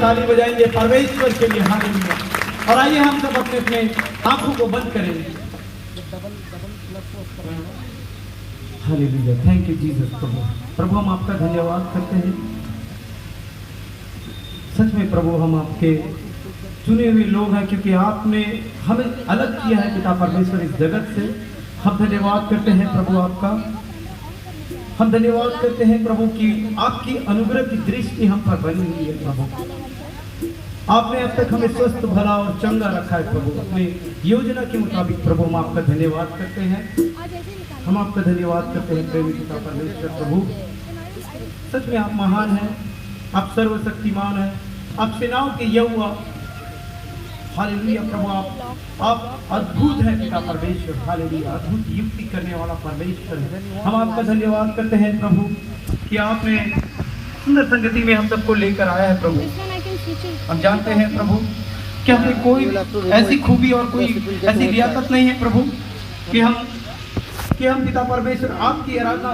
ताली बजाएंगे परमेश्वर के लिए। हालेलुया। और आइए हम सब अपने अपने आंखों को बंद करें। हालेलुया। Thank you Jesus. प्रभु हम आपका धन्यवाद करते हैं। सच में प्रभु हम आपके चुने हुए लोग हैं, क्योंकि आपने हमें अलग किया है पिता परमेश्वर इस जगत से। हम धन्यवाद करते हैं प्रभु आपका। हम धन्यवाद करते हैं प्रभु की आपकी अनुग्रह की दृष्टि हम पर बनी हुई है प्रभु। आपने अब तक हमें स्वस्थ भला और चंगा रखा है प्रभु, अपनी योजना के मुताबिक। प्रभु हम आपका धन्यवाद करते हैं। हम आपका धन्यवाद करते हैं प्रेमी पिता परमेश्वर प्रभु। सच में आप महान हैं, आप सर्वशक्तिमान हैं, आप सेनाओं के यहोवा। हालेलुया प्रभु आप अद्भुत हैं पिता परमेश्वर। हालेलुया। अद्भुत युक्ति करने वाला परमेश्वर है। हम आपका धन्यवाद करते हैं प्रभु कि आपने सुंदर संगति में हम सबको लेकर आया है प्रभु। हम जानते हैं प्रभु कि हमें कोई ऐसी खूबी और कोई ऐसी लियाकत नहीं है प्रभु कि हम पिता परमेश्वर आपकी आराधना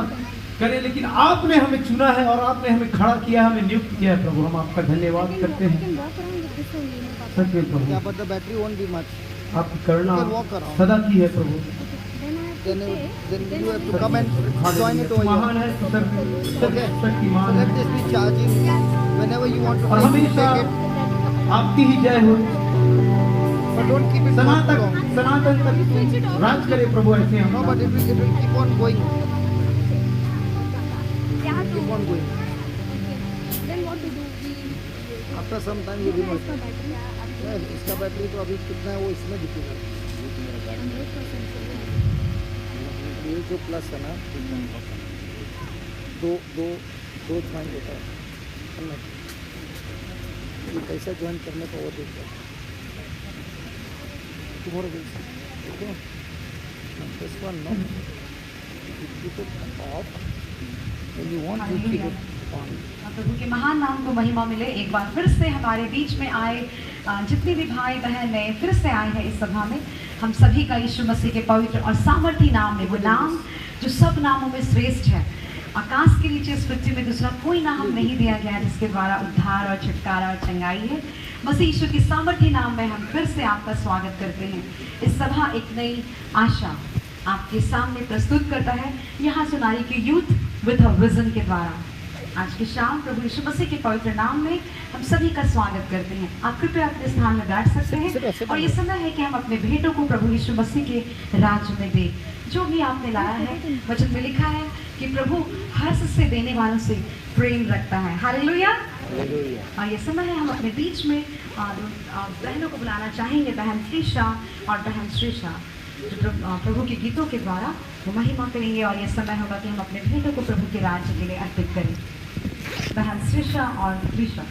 करें, लेकिन आपने हमें चुना है और आपने हमें खड़ा किया, हमें नियुक्त किया है प्रभु। हम आपका धन्यवाद करते हैं। सच में प्रभु आपकी करुणा सदा की है प्रभु। महान है, शक्तिमान है और हमेशा आपकी ही जय हो। सनातन तक राज करे प्रभु। ऐसे हम keep on going. Then what to do? After some time you will not. इसका बैटरी तो अभी कितना है वो इसमें दिखेगा। ये जो प्लस है ना, दो ज्वाइन होता है। ये कैसा ज्वाइन करने का वो देखते हैं। Tomorrow we'll see. Okay. This one no. You keep it off. When you want to keep it on. प्रभु के महान नाम को महिमा मिले। एक बार फिर से हमारे बीच में आए जितने भी भाई बहन नए फिर से आए हैं इस सभा में, हम सभी का यीशु मसीह के पवित्र और सामर्थी नाम में, वो नाम जो सब नामों में श्रेष्ठ है। आकाश के नीचे इस पृथ्वी में दूसरा कोई नाम नहीं दिया गया जिसके द्वारा उद्धार और छुटकारा और चंगाई है। मसीह यीशु के सामर्थी नाम में हम फिर से आपका स्वागत करते हैं। इस सभा एक नई आशा आपके सामने प्रस्तुत करता है, यहाँ सुनारी की यूथ विद अ विजन के द्वारा। आज की शाम प्रभु यीशु मसीह के पवित्र नाम में हम सभी का स्वागत करते हैं। आप कृपया अपने स्थान में बैठ सकते हैं और ये समय है कि हम अपने भेंटों को प्रभु यीशु मसीह के राज्य में दें। जो भी आपने लाया है, वचन में लिखा है कि प्रभु हर्ष से देने वालों से प्रेम रखता है। हालेलुया। और ये समय है हम अपने बीच में बहनों को बुलाना चाहेंगे, बहन त्रिशा और बहन श्रीशा, जो प्रभु के गीतों के द्वारा वो महिमा करेंगे। और ये समय होगा कि हम अपने भेंटों को प्रभु के राज्य के लिए अर्पित करें। बहन श्रीशा और त्रिशा।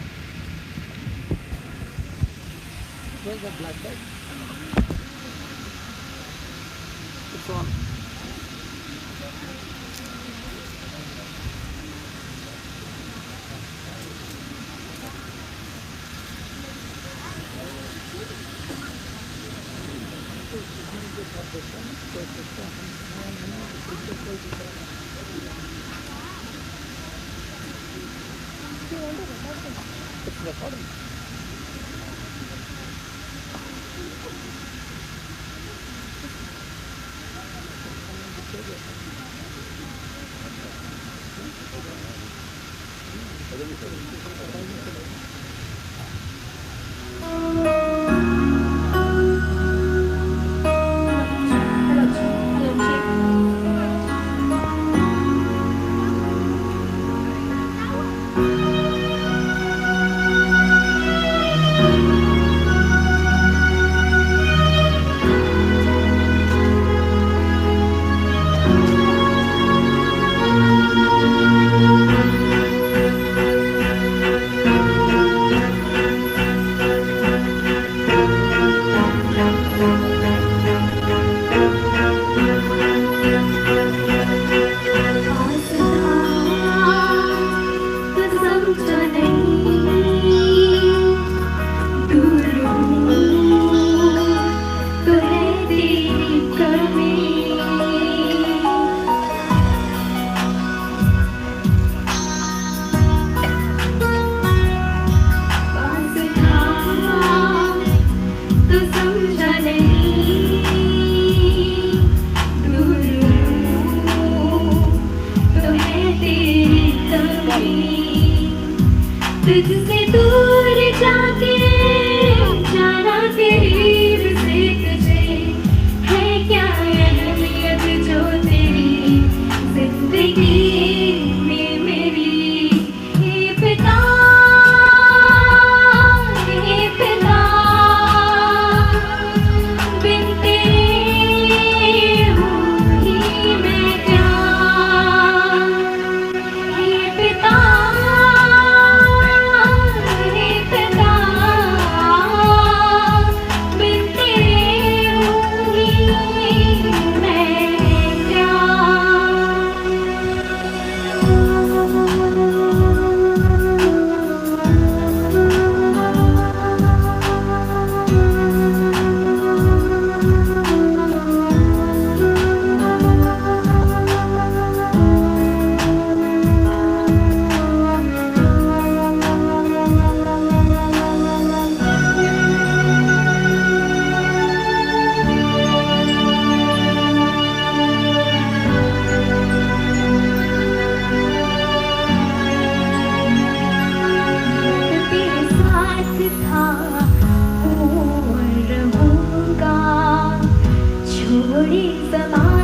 थोड़ी समाज